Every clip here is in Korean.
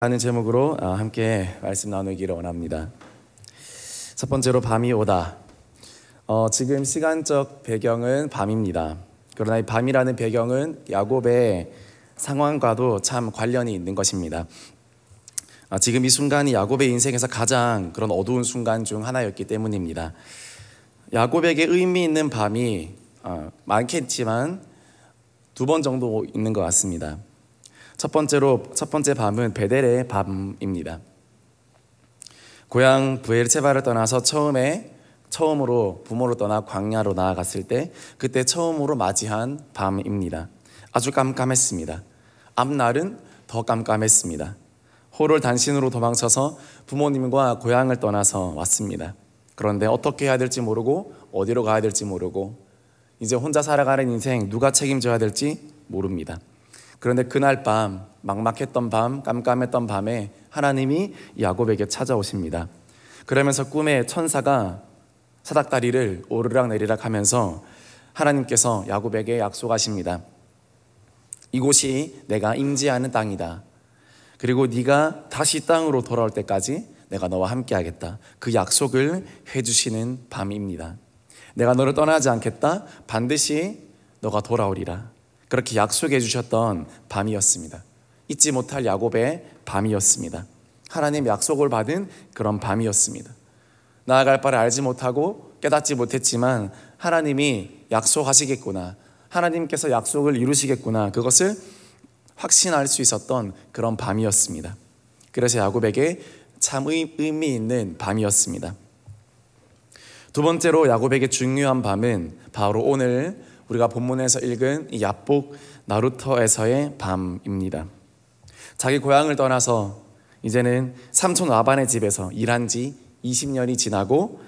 하는 제목으로 함께 말씀 나누기를 원합니다. 첫 번째로 밤이 오다. 지금 시간적 배경은 밤입니다. 그러나 이 밤이라는 배경은 야곱의 상황과도 참 관련이 있는 것입니다. 지금 이 순간이 야곱의 인생에서 가장 그런 어두운 순간 중 하나였기 때문입니다. 야곱에게 의미 있는 밤이 많겠지만 두 번 정도 있는 것 같습니다. 첫 번째 밤은 베델의 밤입니다. 고향 브엘세바를 떠나서 처음으로 부모를 떠나 광야로 나아갔을 때 그때 처음으로 맞이한 밤입니다. 아주 깜깜했습니다. 앞날은 더 깜깜했습니다. 호를 단신으로 도망쳐서 부모님과 고향을 떠나서 왔습니다. 그런데 어떻게 해야 될지 모르고 어디로 가야 될지 모르고 이제 혼자 살아가는 인생 누가 책임져야 될지 모릅니다. 그런데 그날 밤, 막막했던 밤, 깜깜했던 밤에 하나님이 야곱에게 찾아오십니다. 그러면서 꿈에 천사가 사닥다리를 오르락내리락 하면서 하나님께서 야곱에게 약속하십니다. 이곳이 내가 임재하는 땅이다. 그리고 네가 다시 땅으로 돌아올 때까지 내가 너와 함께 하겠다. 그 약속을 해주시는 밤입니다. 내가 너를 떠나지 않겠다. 반드시 너가 돌아오리라. 그렇게 약속해 주셨던 밤이었습니다. 잊지 못할 야곱의 밤이었습니다. 하나님 약속을 받은 그런 밤이었습니다. 나아갈 바를 알지 못하고 깨닫지 못했지만 하나님이 약속하시겠구나, 하나님께서 약속을 이루시겠구나, 그것을 확신할 수 있었던 그런 밤이었습니다. 그래서 야곱에게 참 의미 있는 밤이었습니다. 두 번째로 야곱에게 중요한 밤은 바로 오늘 우리가 본문에서 읽은 이 야복 나루터에서의 밤입니다. 자기 고향을 떠나서 이제는 삼촌 라반의 집에서 일한 지 20년이 지나고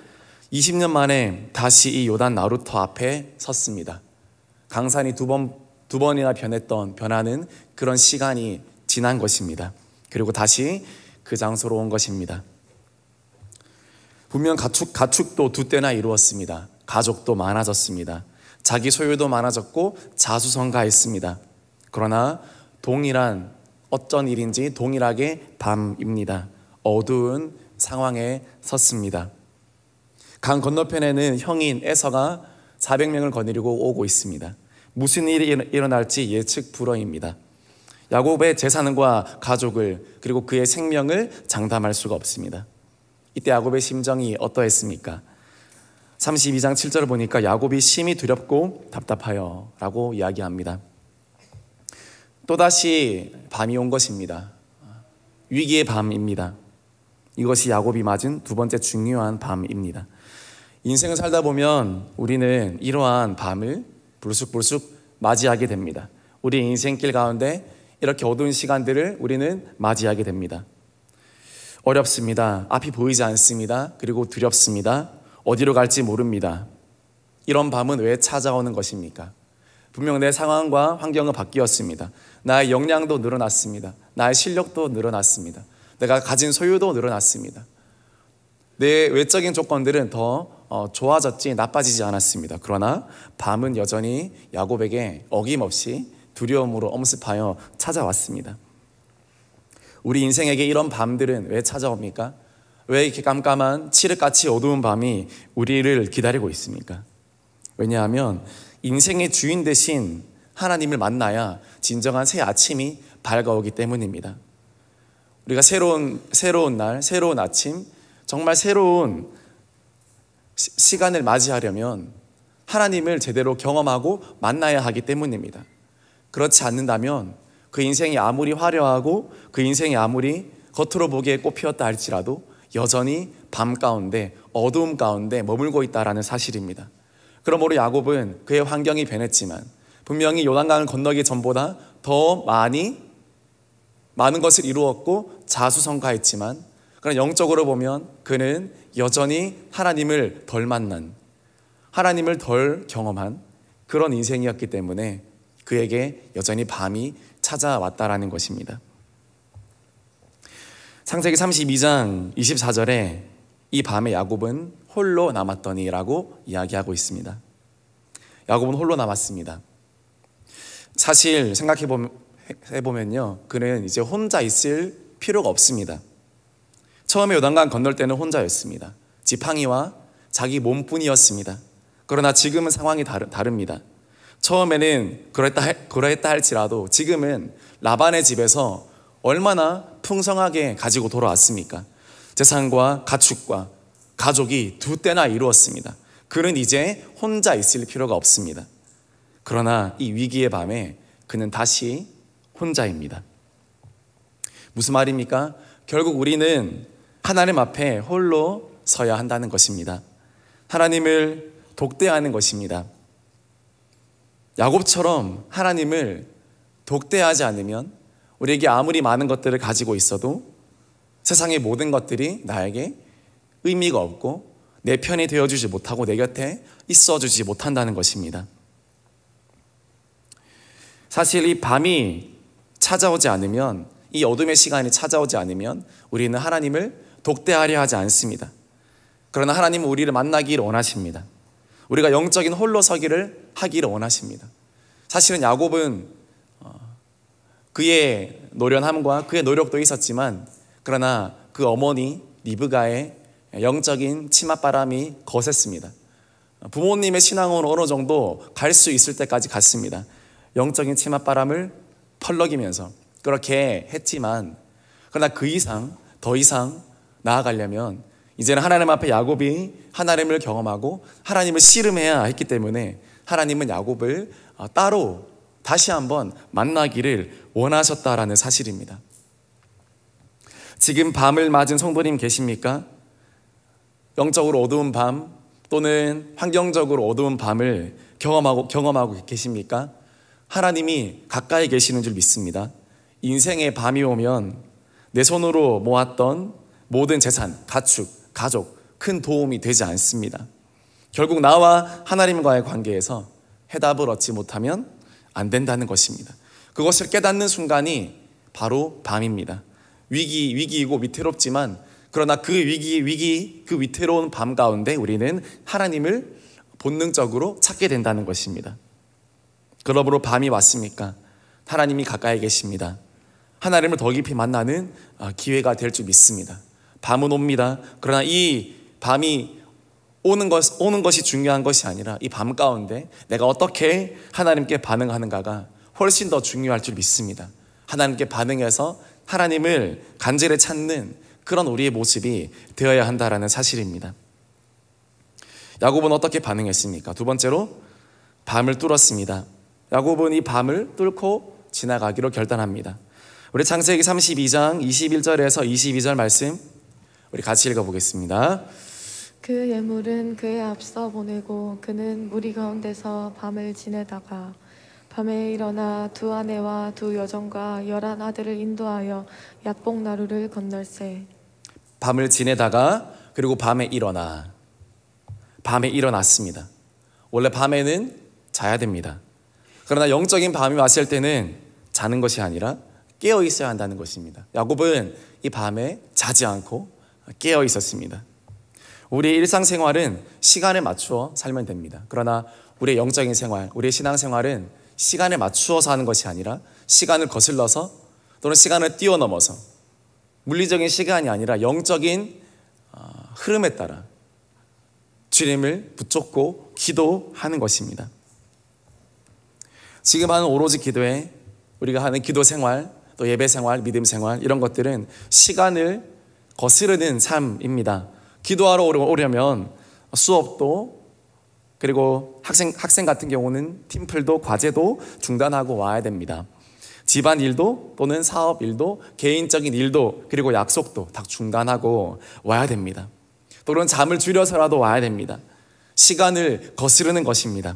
20년 만에 다시 이 요단 나루터 앞에 섰습니다. 강산이 두 번이나 변하는 그런 시간이 지난 것입니다. 그리고 다시 그 장소로 온 것입니다. 분명 가축도 두 때나 이루었습니다. 가족도 많아졌습니다. 자기 소유도 많아졌고 자수성가했습니다. 그러나 동일한 어쩐 일인지 동일하게 밤입니다. 어두운 상황에 섰습니다. 강 건너편에는 형인 에서가 400명을 거느리고 오고 있습니다. 무슨 일이 일어날지 예측 불허입니다. 야곱의 재산과 가족을 그리고 그의 생명을 장담할 수가 없습니다. 이때 야곱의 심정이 어떠했습니까? 32장 7절을 보니까 야곱이 심히 두렵고 답답하여 라고 이야기합니다. 또다시 밤이 온 것입니다. 위기의 밤입니다. 이것이 야곱이 맞은 두 번째 중요한 밤입니다. 인생을 살다 보면 우리는 이러한 밤을 불쑥불쑥 맞이하게 됩니다. 우리 인생길 가운데 이렇게 어두운 시간들을 우리는 맞이하게 됩니다. 어렵습니다. 앞이 보이지 않습니다. 그리고 두렵습니다. 어디로 갈지 모릅니다. 이런 밤은 왜 찾아오는 것입니까? 분명 내 상황과 환경은 바뀌었습니다. 나의 역량도 늘어났습니다. 나의 실력도 늘어났습니다. 내가 가진 소유도 늘어났습니다. 내 외적인 조건들은 더 좋아졌지 나빠지지 않았습니다. 그러나 밤은 여전히 야곱에게 어김없이 두려움으로 엄습하여 찾아왔습니다. 우리 인생에게 이런 밤들은 왜 찾아옵니까? 왜 이렇게 깜깜한 칠흑같이 어두운 밤이 우리를 기다리고 있습니까? 왜냐하면 인생의 주인 대신 하나님을 만나야 진정한 새 아침이 밝아오기 때문입니다. 우리가 새로운 날, 새로운 아침, 정말 새로운 시간을 맞이하려면 하나님을 제대로 경험하고 만나야 하기 때문입니다. 그렇지 않는다면 그 인생이 아무리 화려하고 그 인생이 아무리 겉으로 보기에 꽃피었다 할지라도 여전히 밤 가운데 어두움 가운데 머물고 있다라는 사실입니다. 그러므로 야곱은 그의 환경이 변했지만 분명히 요단강을 건너기 전보다 더 많은 것을 이루었고 자수성가했지만 그러나 영적으로 보면 그는 여전히 하나님을 덜 만난, 하나님을 덜 경험한 그런 인생이었기 때문에 그에게 여전히 밤이 찾아왔다라는 것입니다. 창세기 32장 24절에 이 밤에 야곱은 홀로 남았더니라고 이야기하고 있습니다. 야곱은 홀로 남았습니다. 사실 생각해보면요, 그는 이제 혼자 있을 필요가 없습니다. 처음에 요단강 건널 때는 혼자였습니다. 지팡이와 자기 몸뿐이었습니다. 그러나 지금은 상황이 다릅니다. 처음에는 그러했다 할지라도 지금은 라반의 집에서 얼마나 풍성하게 가지고 돌아왔습니까? 재산과 가축과 가족이 두 때나 이루었습니다. 그는 이제 혼자 있을 필요가 없습니다. 그러나 이 위기의 밤에 그는 다시 혼자입니다. 무슨 말입니까? 결국 우리는 하나님 앞에 홀로 서야 한다는 것입니다. 하나님을 독대하는 것입니다. 야곱처럼 하나님을 독대하지 않으면 우리에게 아무리 많은 것들을 가지고 있어도 세상의 모든 것들이 나에게 의미가 없고 내 편이 되어주지 못하고 내 곁에 있어주지 못한다는 것입니다. 사실 이 밤이 찾아오지 않으면, 이 어둠의 시간이 찾아오지 않으면 우리는 하나님을 독대하려 하지 않습니다. 그러나 하나님은 우리를 만나기를 원하십니다. 우리가 영적인 홀로서기를 하기를 원하십니다. 사실은 야곱은 그의 노련함과 그의 노력도 있었지만, 그러나 그 어머니 리브가의 영적인 치맛바람이 거셌습니다. 부모님의 신앙으로 어느 정도 갈 수 있을 때까지 갔습니다. 영적인 치맛바람을 펄럭이면서 그렇게 했지만, 그러나 그 이상, 더 이상 나아가려면 이제는 하나님 앞에 야곱이 하나님을 경험하고 하나님을 씨름해야 했기 때문에 하나님은 야곱을 따로 다시 한번 만나기를 원하셨다라는 사실입니다. 지금 밤을 맞은 성도님 계십니까? 영적으로 어두운 밤 또는 환경적으로 어두운 밤을 경험하고 계십니까? 하나님이 가까이 계시는 줄 믿습니다. 인생의 밤이 오면 내 손으로 모았던 모든 재산, 가축, 가족 큰 도움이 되지 않습니다. 결국 나와 하나님과의 관계에서 해답을 얻지 못하면 안 된다는 것입니다. 그것을 깨닫는 순간이 바로 밤입니다. 위기이고 위태롭지만, 그러나 그 그 위태로운 밤 가운데 우리는 하나님을 본능적으로 찾게 된다는 것입니다. 그러므로 밤이 왔습니까? 하나님이 가까이 계십니다. 하나님을 더 깊이 만나는 기회가 될 줄 믿습니다. 밤은 옵니다. 그러나 이 밤이 오는 것이 중요한 것이 아니라 이 밤 가운데 내가 어떻게 하나님께 반응하는가가 훨씬 더 중요할 줄 믿습니다. 하나님께 반응해서 하나님을 간절히 찾는 그런 우리의 모습이 되어야 한다라는 사실입니다. 야곱은 어떻게 반응했습니까? 두 번째로 밤을 뚫었습니다. 야곱은 이 밤을 뚫고 지나가기로 결단합니다. 우리 창세기 32장 21절에서 22절 말씀 우리 같이 읽어보겠습니다. 그 예물은 그의 앞서 보내고 그는 무리 가운데서 밤을 지내다가 밤에 일어나 두 아내와 두 여종과 11 아들을 인도하여 약복나루를 건널세. 밤을 지내다가 그리고 밤에 일어났습니다. 원래 밤에는 자야 됩니다. 그러나 영적인 밤이 왔을 때는 자는 것이 아니라 깨어 있어야 한다는 것입니다. 야곱은 이 밤에 자지 않고 깨어 있었습니다. 우리의 일상생활은 시간에 맞추어 살면 됩니다. 그러나 우리의 영적인 생활, 우리의 신앙생활은 시간에 맞추어서 하는 것이 아니라 시간을 거슬러서 또는 시간을 뛰어넘어서 물리적인 시간이 아니라 영적인 흐름에 따라 주님을 붙잡고 기도하는 것입니다. 지금 하는 오로지 기도에 우리가 하는 기도 생활, 또 예배 생활, 믿음 생활 이런 것들은 시간을 거스르는 삶입니다. 기도하러 오려면 수업도 그리고 학생 같은 경우는 팀플도 과제도 중단하고 와야 됩니다. 집안 일도 또는 사업 일도 개인적인 일도 그리고 약속도 다 중단하고 와야 됩니다. 또는 잠을 줄여서라도 와야 됩니다. 시간을 거스르는 것입니다.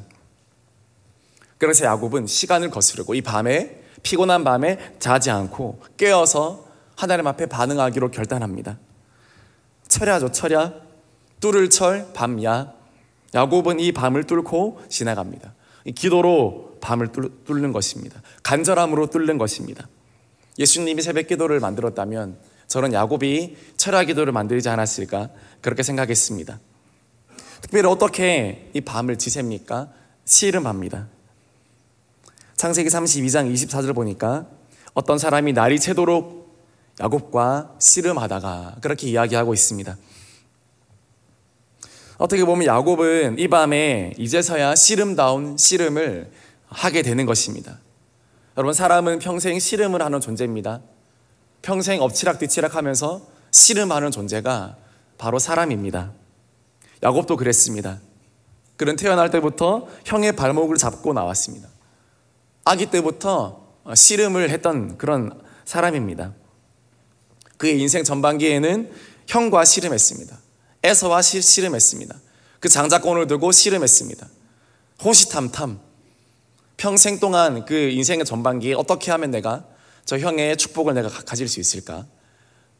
그래서 야곱은 시간을 거스르고 이 밤에 피곤한 밤에 자지 않고 깨어서 하나님 앞에 반응하기로 결단합니다. 철야죠, 철야. 뚫을 철, 밤야. 야곱은 이 밤을 뚫고 지나갑니다. 이 기도로 밤을 뚫는 것입니다. 간절함으로 뚫는 것입니다. 예수님이 새벽 기도를 만들었다면 저는 야곱이 철야 기도를 만들지 않았을까 그렇게 생각했습니다. 특별히 어떻게 이 밤을 지셉니까? 씨름합니다. 창세기 32장 24절 보니까 어떤 사람이 날이 새도록 야곱과 씨름하다가 그렇게 이야기하고 있습니다. 어떻게 보면 야곱은 이 밤에 이제서야 씨름다운 씨름을 하게 되는 것입니다. 여러분, 사람은 평생 씨름을 하는 존재입니다. 평생 엎치락뒤치락 하면서 씨름하는 존재가 바로 사람입니다. 야곱도 그랬습니다. 그는 태어날 때부터 형의 발목을 잡고 나왔습니다. 아기 때부터 씨름을 했던 그런 사람입니다. 그의 인생 전반기에는 형과 씨름했습니다. 에서와 씨름했습니다. 그 장자권을 두고 씨름했습니다. 호시탐탐, 평생 동안 그 인생의 전반기에 어떻게 하면 내가 저 형의 축복을 내가 가질 수 있을까?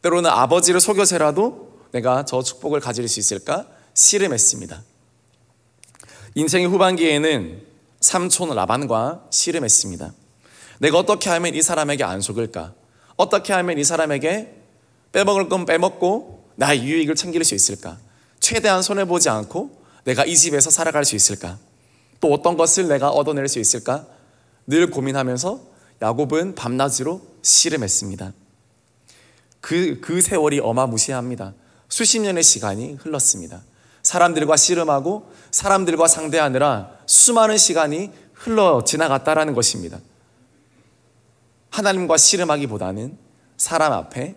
때로는 아버지를 속여서라도 내가 저 축복을 가질 수 있을까? 씨름했습니다. 인생의 후반기에는 삼촌 라반과 씨름했습니다. 내가 어떻게 하면 이 사람에게 안 속을까? 어떻게 하면 이 사람에게 빼먹을 건 빼먹고 나의 유익을 챙길 수 있을까? 최대한 손해보지 않고 내가 이 집에서 살아갈 수 있을까? 또 어떤 것을 내가 얻어낼 수 있을까? 늘 고민하면서 야곱은 밤낮으로 씨름했습니다. 그 세월이 어마무시합니다. 수십 년의 시간이 흘렀습니다. 사람들과 씨름하고 사람들과 상대하느라 수많은 시간이 흘러 지나갔다라는 것입니다. 하나님과 씨름하기보다는 사람 앞에,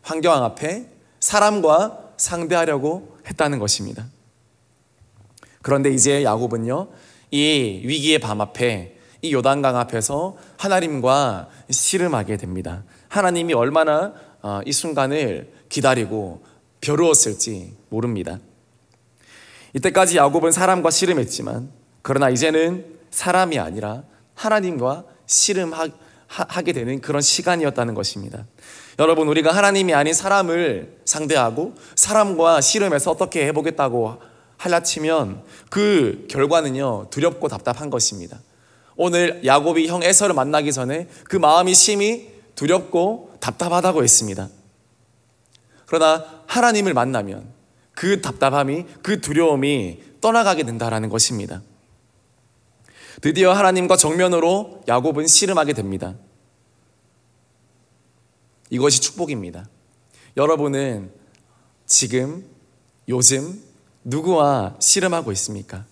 환경 앞에 사람과 상대하려고 했다는 것입니다. 그런데 이제 야곱은요, 이 위기의 밤 앞에, 이 요단강 앞에서 하나님과 씨름하게 됩니다. 하나님이 얼마나 이 순간을 기다리고 벼르었을지 모릅니다. 이때까지 야곱은 사람과 씨름했지만, 그러나 이제는 사람이 아니라 하나님과 씨름하게 되는 그런 시간이었다는 것입니다. 여러분, 우리가 하나님이 아닌 사람을 상대하고 사람과 씨름해서 어떻게 해보겠다고 하려치면 그 결과는요, 두렵고 답답한 것입니다. 오늘 야곱이 형 에서를 만나기 전에 그 마음이 심히 두렵고 답답하다고 했습니다. 그러나 하나님을 만나면 그 답답함이, 그 두려움이 떠나가게 된다는 것입니다. 드디어 하나님과 정면으로 야곱은 씨름하게 됩니다. 이것이 축복입니다. 여러분은 지금, 요즘 누구와 씨름하고 있습니까?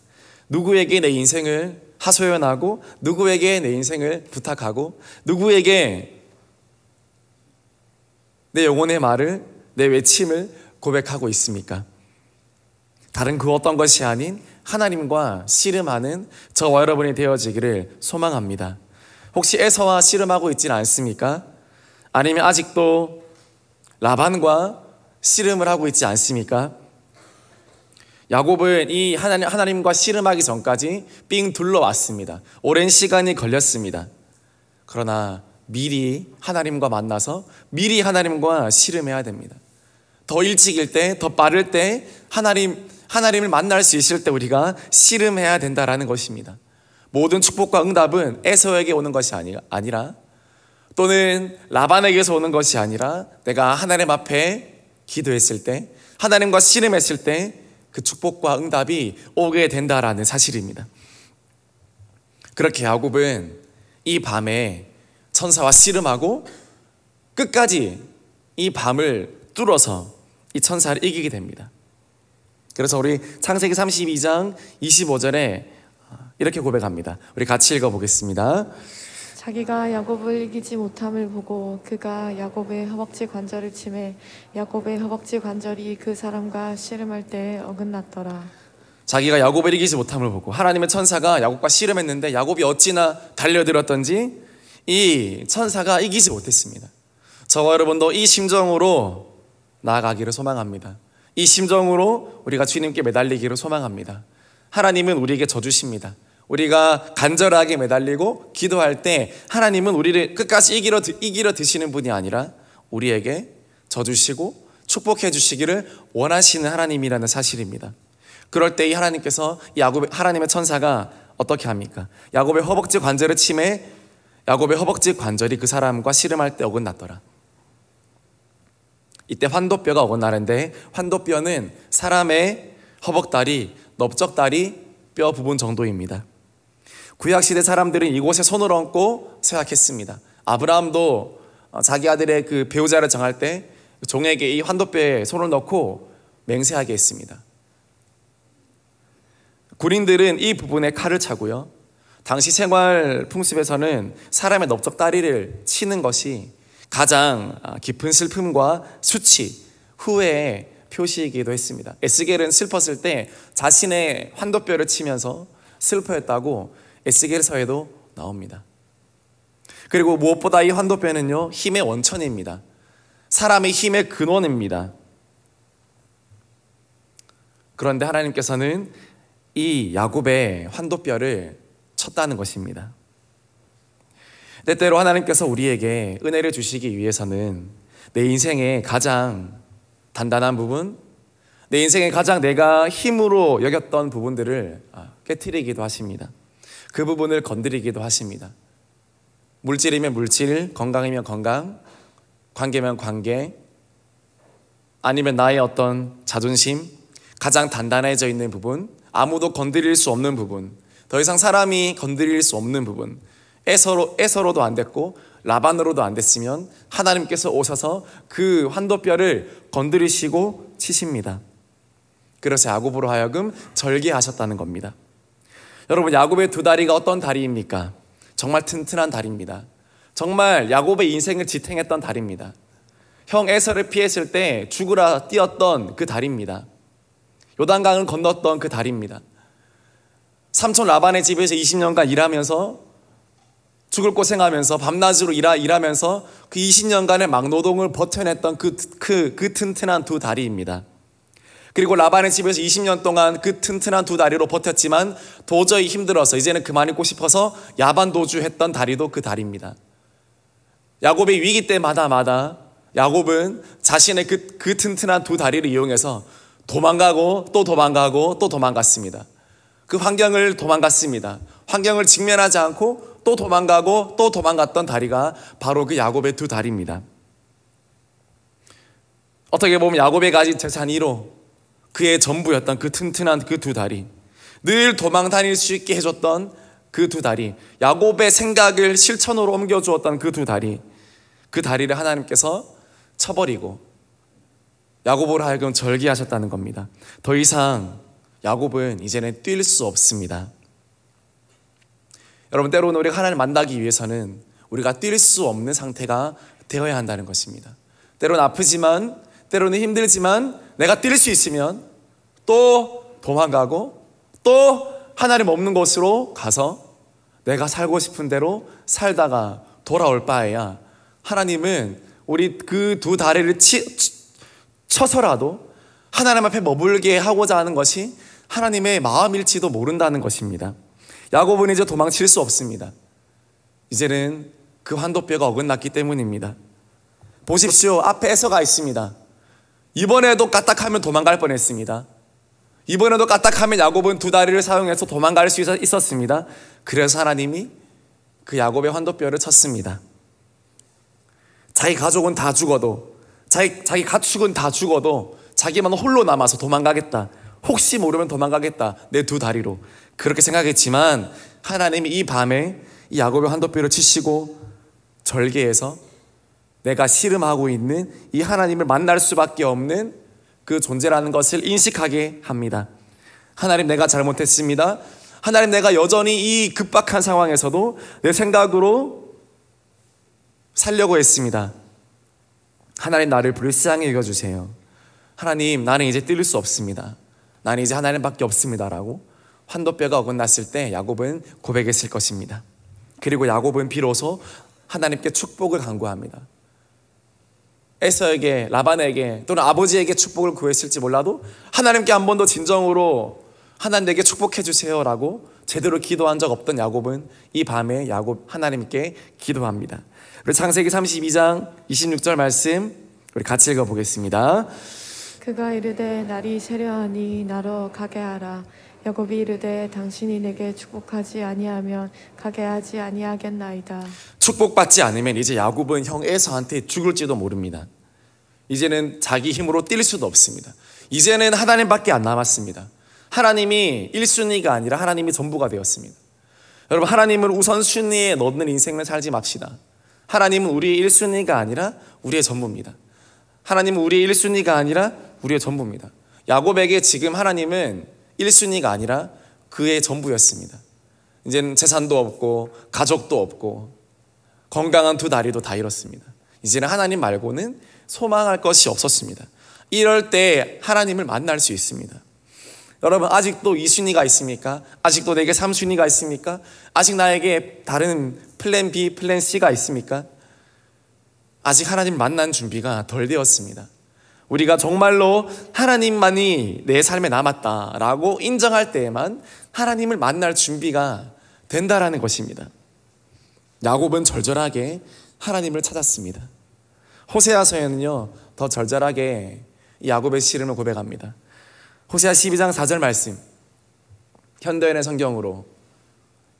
누구에게 내 인생을 하소연하고, 누구에게 내 인생을 부탁하고, 누구에게 내 영혼의 말을, 내 외침을 고백하고 있습니까? 다른 그 어떤 것이 아닌 하나님과 씨름하는 저와 여러분이 되어지기를 소망합니다. 혹시 에서와 씨름하고 있지는 않습니까? 아니면 아직도 라반과 씨름을 하고 있지 않습니까? 야곱은 이 하나님과 씨름하기 전까지 삥 둘러왔습니다. 오랜 시간이 걸렸습니다. 그러나 미리 하나님과 만나서 미리 하나님과 씨름해야 됩니다. 더 일찍일 때, 더 빠를 때 하나님을 만날 수 있을 때 우리가 씨름해야 된다라는 것입니다. 모든 축복과 응답은 에서에게 오는 것이 아니라, 또는 라반에게서 오는 것이 아니라, 내가 하나님 앞에 기도했을 때, 하나님과 씨름했을 때 그 축복과 응답이 오게 된다라는 사실입니다. 그렇게 야곱은 이 밤에 천사와 씨름하고 끝까지 이 밤을 뚫어서 이 천사를 이기게 됩니다. 그래서 우리 창세기 32장 25절에 이렇게 고백합니다. 우리 같이 읽어보겠습니다. 자기가 야곱을 이기지 못함을 보고 그가 야곱의 허벅지 관절을 치매 야곱의 허벅지 관절이 그 사람과 씨름할 때 어긋났더라. 자기가 야곱을 이기지 못함을 보고, 하나님의 천사가 야곱과 씨름했는데 야곱이 어찌나 달려들었던지 이 천사가 이기지 못했습니다. 저와 여러분도 이 심정으로 나아가기를 소망합니다. 이 심정으로 우리가 주님께 매달리기를 소망합니다. 하나님은 우리에게 져주십니다. 우리가 간절하게 매달리고 기도할 때 하나님은 우리를 끝까지 이기려 드시는 분이 아니라 우리에게 져주시고 축복해 주시기를 원하시는 하나님이라는 사실입니다. 그럴 때 이 하나님께서 하나님의 천사가 어떻게 합니까? 야곱의 허벅지 관절을 치매 야곱의 허벅지 관절이 그 사람과 씨름할 때 어긋났더라. 이때 환도뼈가 어긋나는데, 환도뼈는 사람의 허벅다리, 넓적다리 뼈 부분 정도입니다. 구약시대 사람들은 이곳에 손을 얹고 서약했습니다. 아브라함도 자기 아들의 그 배우자를 정할 때 종에게 이 환도뼈에 손을 넣고 맹세하게 했습니다. 군인들은 이 부분에 칼을 차고요. 당시 생활 풍습에서는 사람의 넓적다리를 치는 것이 가장 깊은 슬픔과 수치, 후회의 표시이기도 했습니다. 에스겔은 슬펐을 때 자신의 환도뼈를 치면서 슬퍼했다고 에스겔서에도 나옵니다. 그리고 무엇보다 이 환도뼈는요, 힘의 원천입니다. 사람의 힘의 근원입니다. 그런데 하나님께서는 이 야곱의 환도뼈를 쳤다는 것입니다. 때때로 하나님께서 우리에게 은혜를 주시기 위해서는 내 인생의 가장 단단한 부분, 내 인생의 가장 내가 힘으로 여겼던 부분들을 깨트리기도 하십니다. 그 부분을 건드리기도 하십니다. 물질이면 물질, 건강이면 건강, 관계면 관계, 아니면 나의 어떤 자존심, 가장 단단해져 있는 부분, 아무도 건드릴 수 없는 부분, 더 이상 사람이 건드릴 수 없는 부분, 에서로도 안 됐고 라반으로도 안 됐으면 하나님께서 오셔서 그 환도뼈를 건드리시고 치십니다. 그래서 야곱으로 하여금 절개하셨다는 겁니다. 여러분, 야곱의 두 다리가 어떤 다리입니까? 정말 튼튼한 다리입니다. 정말 야곱의 인생을 지탱했던 다리입니다. 형 에서를 피했을 때 죽으라 뛰었던 그 다리입니다. 요단강을 건넜던 그 다리입니다. 삼촌 라반의 집에서 20년간 일하면서 죽을 고생하면서 밤낮으로 일하면서 그 20년간의 막노동을 버텨냈던 그 튼튼한 두 다리입니다. 그리고 라반의 집에서 20년 동안 그 튼튼한 두 다리로 버텼지만 도저히 힘들어서 이제는 그만 있고 싶어서 야반도주했던 다리도 그 다리입니다. 야곱의 위기 때마다 야곱은 자신의 그 튼튼한 두 다리를 이용해서 도망가고 또 도망가고 또 도망갔습니다. 그 환경을 도망갔습니다. 환경을 직면하지 않고 또 도망가고 또 도망갔던 다리가 바로 그 야곱의 두 다리입니다. 어떻게 보면 야곱의 가진 재산 1호, 그의 전부였던 그 튼튼한 그 두 다리, 늘 도망 다닐 수 있게 해줬던 그 두 다리, 야곱의 생각을 실천으로 옮겨주었던 그 두 다리, 그 다리를 하나님께서 쳐버리고 야곱으로 하여금 절개하셨다는 겁니다. 더 이상 야곱은 이제는 뛸 수 없습니다. 여러분, 때로는 우리가 하나님을 만나기 위해서는 우리가 뛸 수 없는 상태가 되어야 한다는 것입니다. 때로는 아프지만, 때로는 힘들지만 내가 뛸 수 있으면 또 도망가고 또 하나님 없는 곳으로 가서 내가 살고 싶은 대로 살다가 돌아올 바에야 하나님은 우리 그 두 다리를 쳐서라도 하나님 앞에 머물게 하고자 하는 것이 하나님의 마음일지도 모른다는 것입니다. 야곱은 이제 도망칠 수 없습니다. 이제는 그 환도뼈가 어긋났기 때문입니다. 보십시오. 앞에 에서가 있습니다. 이번에도 까딱하면 도망갈 뻔했습니다. 이번에도 까딱하면 야곱은 두 다리를 사용해서 도망갈 수 있었습니다. 그래서 하나님이 그 야곱의 환도뼈를 쳤습니다. 자기 가족은 다 죽어도, 자기 가축은 다 죽어도 자기만 홀로 남아서 도망가겠다, 혹시 모르면 도망가겠다, 내 두 다리로, 그렇게 생각했지만 하나님이 이 밤에 이 야곱의 환도뼈를 치시고 절개해서 내가 씨름하고 있는 이 하나님을 만날 수밖에 없는 그 존재라는 것을 인식하게 합니다. 하나님, 내가 잘못했습니다. 하나님, 내가 여전히 이 급박한 상황에서도 내 생각으로 살려고 했습니다. 하나님, 나를 불쌍히 여겨주세요. 하나님, 나는 이제 뛸 수 없습니다. 나는 이제 하나님밖에 없습니다라고 환도뼈가 어긋났을 때 야곱은 고백했을 것입니다. 그리고 야곱은 비로소 하나님께 축복을 간구합니다. 에서에게, 라반에게 또는 아버지에게 축복을 구했을지 몰라도 하나님께 한 번 더 진정으로 하나님 내게 축복해 주세요라고 제대로 기도한 적 없던 야곱은 이 밤에 하나님께 기도합니다. 우리 창세기 32장 26절 말씀 우리 같이 읽어보겠습니다. 그가 이르되 날이 세려하니 나로 가게 하라. 야곱이 이르되 당신이 내게 축복하지 아니하면 가게 하지 아니하겠나이다. 축복받지 않으면 이제 야곱은 형 에서한테 죽을지도 모릅니다. 이제는 자기 힘으로 뛸 수도 없습니다. 이제는 하나님밖에 안 남았습니다. 하나님이 1순위가 아니라 하나님이 전부가 되었습니다. 여러분, 하나님을 우선순위에 넣는 인생을 살지 맙시다. 하나님은 우리의 1순위가 아니라 우리의 전부입니다. 하나님은 우리의 1순위가 아니라 우리의 전부입니다. 야곱에게 지금 하나님은 1순위가 아니라 그의 전부였습니다. 이제는 재산도 없고 가족도 없고 건강한 두 다리도 다 잃었습니다. 이제는 하나님 말고는 소망할 것이 없었습니다. 이럴 때 하나님을 만날 수 있습니다. 여러분, 아직도 2순위가 있습니까? 아직도 내게 3순위가 있습니까? 아직 나에게 다른 플랜 B, 플랜 C가 있습니까? 아직 하나님 만난 준비가 덜 되었습니다. 우리가 정말로 하나님만이 내 삶에 남았다라고 인정할 때에만 하나님을 만날 준비가 된다라는 것입니다. 야곱은 절절하게 하나님을 찾았습니다. 호세아서에는요, 더 절절하게 이 야곱의 시름을 고백합니다. 호세아 12장 4절 말씀, 현대인의 성경으로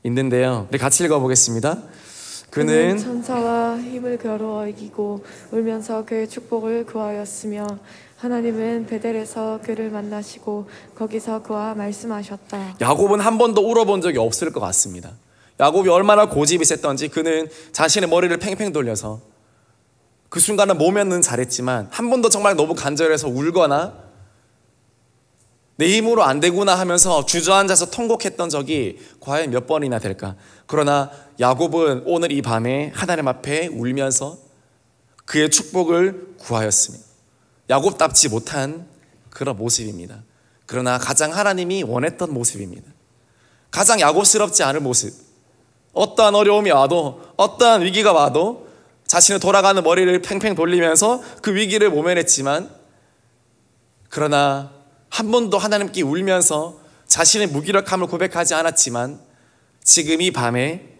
있는데요, 우리 같이 읽어보겠습니다. 그는 천사와 힘을 겨루어 이기고 울면서 그의 축복을 구하였으며 하나님은 베델에서 그를 만나시고 거기서 그와 말씀하셨다. 야곱은 한 번도 울어본 적이 없을 것 같습니다. 야곱이 얼마나 고집이 셌던지 그는 자신의 머리를 팽팽 돌려서 그 순간은 모면은 잘했지만 한 번도 정말 너무 간절해서 울거나 내 힘으로 안 되구나 하면서 주저앉아서 통곡했던 적이 과연 몇 번이나 될까? 그러나 야곱은 오늘 이 밤에 하나님 앞에 울면서 그의 축복을 구하였습니다. 야곱답지 못한 그런 모습입니다. 그러나 가장 하나님이 원했던 모습입니다. 가장 야곱스럽지 않은 모습. 어떠한 어려움이 와도, 어떠한 위기가 와도 자신의 돌아가는 머리를 팽팽 돌리면서 그 위기를 모면했지만, 그러나 한 번도 하나님께 울면서 자신의 무기력함을 고백하지 않았지만, 지금 이 밤에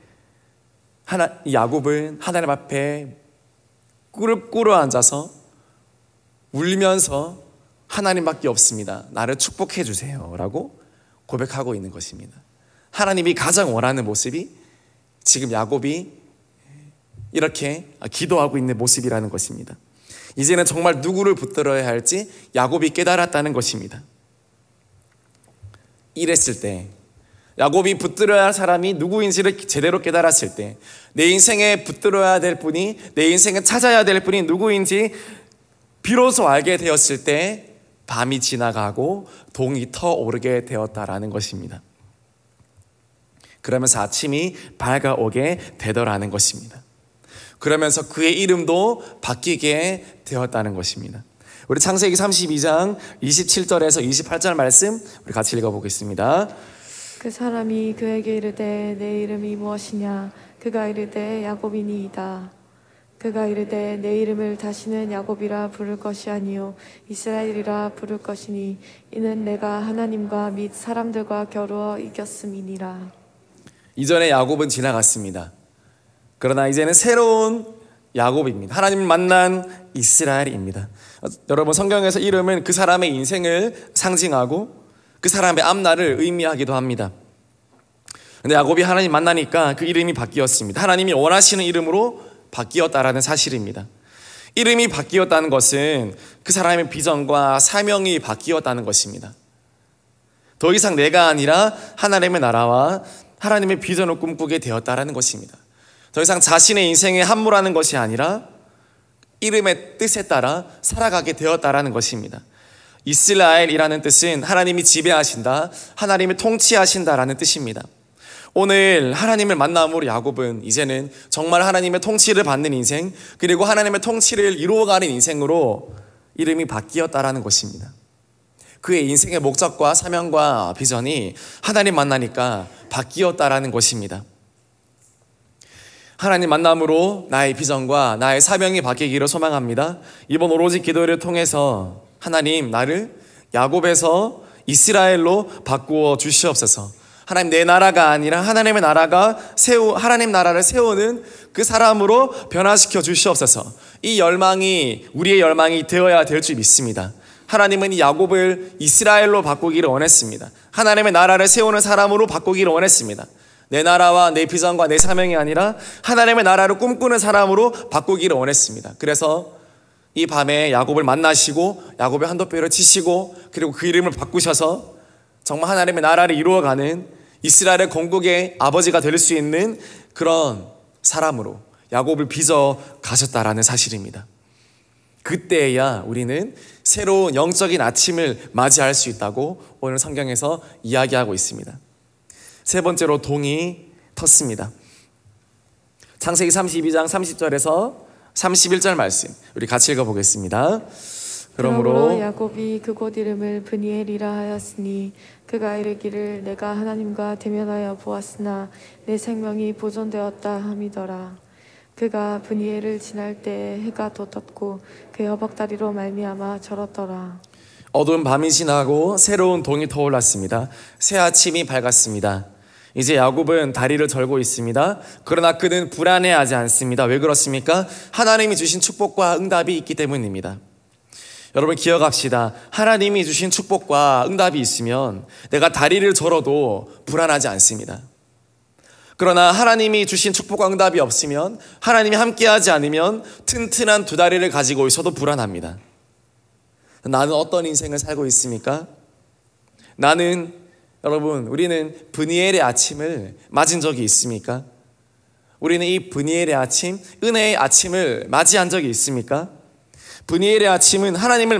야곱은 하나님 앞에 꿇어 앉아서 울면서 하나님밖에 없습니다, 나를 축복해 주세요 라고 고백하고 있는 것입니다. 하나님이 가장 원하는 모습이 지금 야곱이 이렇게 기도하고 있는 모습이라는 것입니다. 이제는 정말 누구를 붙들어야 할지 야곱이 깨달았다는 것입니다. 이랬을 때, 야곱이 붙들어야 할 사람이 누구인지를 제대로 깨달았을 때, 내 인생에 붙들어야 될 분이, 내 인생에 찾아야 될 분이 누구인지 비로소 알게 되었을 때 밤이 지나가고 동이 터오르게 되었다라는 것입니다. 그러면서 아침이 밝아오게 되더라는 것입니다. 그러면서 그의 이름도 바뀌게 되었다는 것입니다. 우리 창세기 32장 27절에서 28절 말씀 우리 같이 읽어보겠습니다. 그 사람이 그에게 이르되 내 이름이 무엇이냐? 그가 이르되 야곱이니이다. 그가 이르되 내 이름을 다시는 야곱이라 부를 것이 아니요 이스라엘이라 부를 것이니 이는 내가 하나님과 및 사람들과 겨루어 이겼음이니라. 이전에 야곱은 지나갔습니다. 그러나 이제는 새로운 야곱입니다. 하나님을 만난 이스라엘입니다. 여러분, 성경에서 이름은 그 사람의 인생을 상징하고 그 사람의 앞날을 의미하기도 합니다. 근데 야곱이 하나님 만나니까 그 이름이 바뀌었습니다. 하나님이 원하시는 이름으로 바뀌었다라는 사실입니다. 이름이 바뀌었다는 것은 그 사람의 비전과 사명이 바뀌었다는 것입니다. 더 이상 내가 아니라 하나님의 나라와 하나님의 비전을 꿈꾸게 되었다라는 것입니다. 더 이상 자신의 인생에 함몰하는 것이 아니라 이름의 뜻에 따라 살아가게 되었다라는 것입니다. 이스라엘이라는 뜻은 하나님이 지배하신다, 하나님이 통치하신다라는 뜻입니다. 오늘 하나님을 만남으로 야곱은 이제는 정말 하나님의 통치를 받는 인생, 그리고 하나님의 통치를 이루어가는 인생으로 이름이 바뀌었다라는 것입니다. 그의 인생의 목적과 사명과 비전이 하나님 만나니까 바뀌었다라는 것입니다. 하나님 만남으로 나의 비전과 나의 사명이 바뀌기를 소망합니다. 이번 오로지 기도를 통해서 하나님, 나를 야곱에서 이스라엘로 바꾸어 주시옵소서. 하나님, 내 나라가 아니라 하나님의 나라가 하나님 나라를 세우는 그 사람으로 변화시켜 주시옵소서. 이 열망이 우리의 열망이 되어야 될 줄 믿습니다. 하나님은 이 야곱을 이스라엘로 바꾸기를 원했습니다. 하나님의 나라를 세우는 사람으로 바꾸기를 원했습니다. 내 나라와 내 비전과 내 사명이 아니라 하나님의 나라를 꿈꾸는 사람으로 바꾸기를 원했습니다. 그래서 이 밤에 야곱을 만나시고 야곱의 한도뼈를 치시고 그리고 그 이름을 바꾸셔서 정말 하나님의 나라를 이루어가는 이스라엘의 건국의 아버지가 될 수 있는 그런 사람으로, 야곱을 빚어 가셨다라는 사실입니다. 그때야 우리는 새로운 영적인 아침을 맞이할 수 있다고 오늘 성경에서 이야기하고 있습니다. 세 번째로 동이 텄습니다. 창세기 32장 30절에서 31절 말씀 우리 같이 읽어보겠습니다. 그러므로 야곱이 그곳 이름을 브니엘이라 하였으니 그가 이르기를 내가 하나님과 대면하여 보았으나 내 생명이 보존되었다 함이더라. 그가 브니엘을 지날 때 해가 더 떴고 그의 허벅다리로 말미암아 절었더라. 어두운 밤이 지나고 새로운 동이 터올랐습니다. 새 아침이 밝았습니다. 이제 야곱은 다리를 절고 있습니다. 그러나 그는 불안해하지 않습니다. 왜 그렇습니까? 하나님이 주신 축복과 응답이 있기 때문입니다. 여러분 기억합시다. 하나님이 주신 축복과 응답이 있으면 내가 다리를 절어도 불안하지 않습니다. 그러나 하나님이 주신 축복과 응답이 없으면, 하나님이 함께하지 않으면 튼튼한 두 다리를 가지고 있어도 불안합니다. 나는 어떤 인생을 살고 있습니까? 여러분 우리는 브니엘의 아침을 맞은 적이 있습니까? 우리는 이 브니엘의 아침, 은혜의 아침을 맞이한 적이 있습니까? 브니엘의 아침은 하나님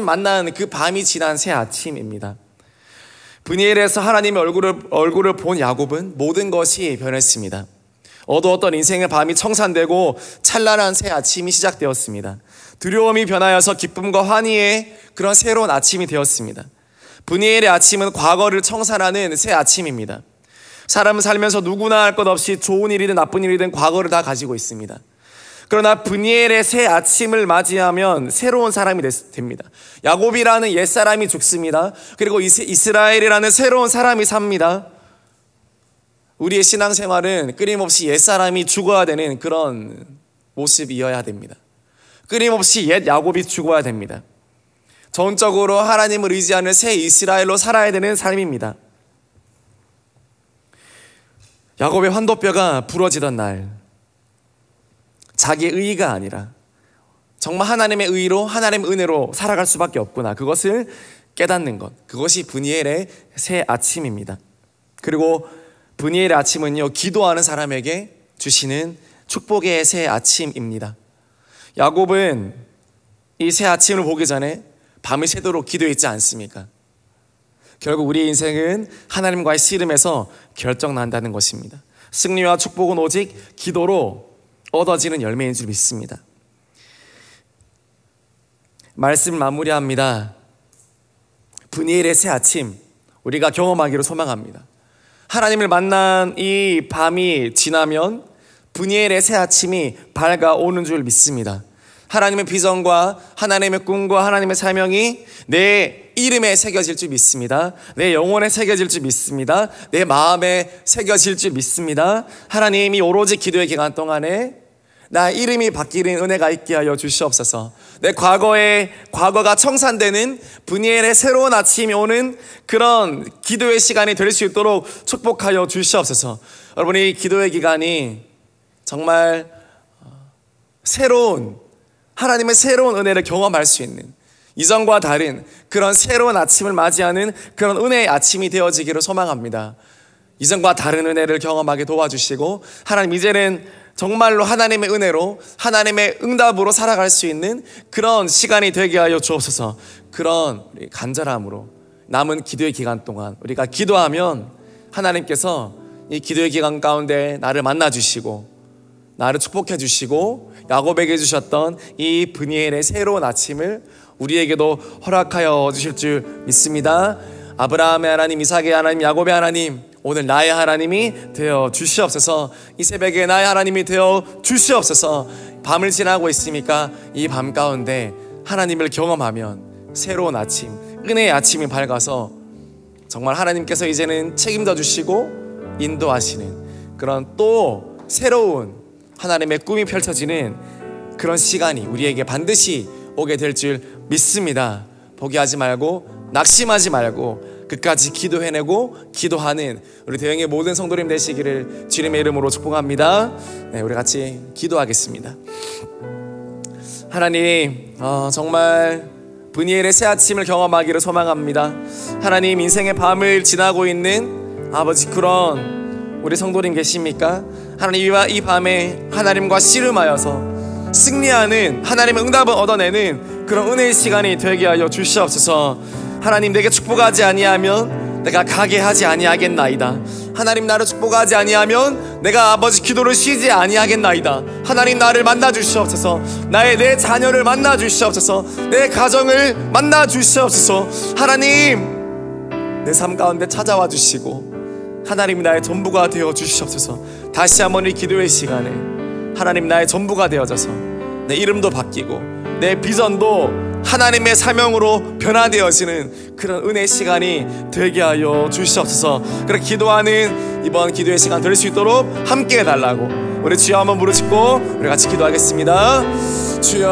만난 그 밤이 지난 새 아침입니다. 브니엘에서 하나님의 얼굴을 본 야곱은 모든 것이 변했습니다. 어두웠던 인생의 밤이 청산되고 찬란한 새 아침이 시작되었습니다. 두려움이 변하여서 기쁨과 환희의 그런 새로운 아침이 되었습니다. 브니엘의 아침은 과거를 청산하는 새 아침입니다. 사람은 살면서 누구나 할 것 없이 좋은 일이든 나쁜 일이든 과거를 다 가지고 있습니다. 그러나 브니엘의 새 아침을 맞이하면 새로운 사람이 됩니다. 야곱이라는 옛사람이 죽습니다. 그리고 이스라엘이라는 새로운 사람이 삽니다. 우리의 신앙생활은 끊임없이 옛사람이 죽어야 되는 그런 모습이어야 됩니다. 끊임없이 옛 야곱이 죽어야 됩니다. 전적으로 하나님을 의지하는 새 이스라엘로 살아야 되는 삶입니다. 야곱의 환도뼈가 부러지던 날, 자기의 의의가 아니라 정말 하나님의 의로, 하나님의 은혜로 살아갈 수밖에 없구나, 그것을 깨닫는 것, 그것이 브니엘의 새 아침입니다. 그리고 브니엘의 아침은요, 기도하는 사람에게 주시는 축복의 새 아침입니다. 야곱은 이 새 아침을 보기 전에 밤을 새도록 기도했지 않습니까? 결국 우리의 인생은 하나님과의 씨름에서 결정난다는 것입니다. 승리와 축복은 오직 기도로 얻어지는 열매인 줄 믿습니다. 말씀을 마무리합니다. 브니엘의 새 아침 우리가 경험하기를 소망합니다. 하나님을 만난 이 밤이 지나면 브니엘의 새 아침이 밝아오는 줄 믿습니다. 하나님의 비전과 하나님의 꿈과 하나님의 사명이 내 이름에 새겨질 줄 믿습니다. 내 영혼에 새겨질 줄 믿습니다. 내 마음에 새겨질 줄 믿습니다. 하나님이 오로지 기도의 기간 동안에 나 이름이 바뀌는 은혜가 있게 하여 주시옵소서. 내 과거가 청산되는 브니엘의 새로운 아침이 오는 그런 기도의 시간이 될 수 있도록 축복하여 주시옵소서. 여러분이 기도의 기간이 정말 하나님의 새로운 은혜를 경험할 수 있는, 이전과 다른 그런 새로운 아침을 맞이하는 그런 은혜의 아침이 되어지기를 소망합니다. 이전과 다른 은혜를 경험하게 도와주시고, 하나님 이제는 정말로 하나님의 은혜로, 하나님의 응답으로 살아갈 수 있는 그런 시간이 되게 하여 주옵소서. 그런 간절함으로 남은 기도의 기간 동안 우리가 기도하면 하나님께서 이 기도의 기간 가운데 나를 만나주시고 나를 축복해 주시고 야곱에게 주셨던 이 브니엘의 새로운 아침을 우리에게도 허락하여 주실 줄 믿습니다. 아브라함의 하나님, 이삭의 하나님, 야곱의 하나님, 오늘 나의 하나님이 되어 주시옵소서. 이 새벽에 나의 하나님이 되어 주시옵소서. 밤을 지나고 있으니까 이 밤 가운데 하나님을 경험하면 새로운 아침, 은혜의 아침이 밝아서 정말 하나님께서 이제는 책임져 주시고 인도하시는 그런 또 새로운 하나님의 꿈이 펼쳐지는 그런 시간이 우리에게 반드시 오게 될 줄 믿습니다. 포기하지 말고 낙심하지 말고 끝까지 기도해내고 기도하는 우리 대형의 모든 성도님 되시기를 주님의 이름으로 축복합니다. 네, 우리 같이 기도하겠습니다. 하나님, 정말 브니엘의 새 아침을 경험하기를 소망합니다. 하나님, 인생의 밤을 지나고 있는 아버지 그런 우리 성도님 계십니까? 하나님 이 밤에 하나님과 씨름하여서 승리하는 하나님의 응답을 얻어내는 그런 은혜의 시간이 되게 하여 주시옵소서. 하나님, 내게 축복하지 아니하면 내가 가게 하지 아니하겠나이다. 하나님, 나를 축복하지 아니하면 내가 아버지 기도를 쉬지 아니하겠나이다. 하나님, 나를 만나 주시옵소서. 내 자녀를 만나 주시옵소서. 내 가정을 만나 주시옵소서. 하나님, 내 삶 가운데 찾아와 주시고 하나님, 나의 전부가 되어 주시옵소서. 다시 한번 이 기도의 시간에 하나님, 나의 전부가 되어져서 내 이름도 바뀌고 내 비전도 하나님의 사명으로 변화되어지는 그런 은혜의 시간이 되게 하여 주시옵소서. 그렇게 기도하는 이번 기도의 시간 될 수 있도록 함께 해달라고 우리 주여 한번 무릎 짚고 우리 같이 기도하겠습니다. 주여,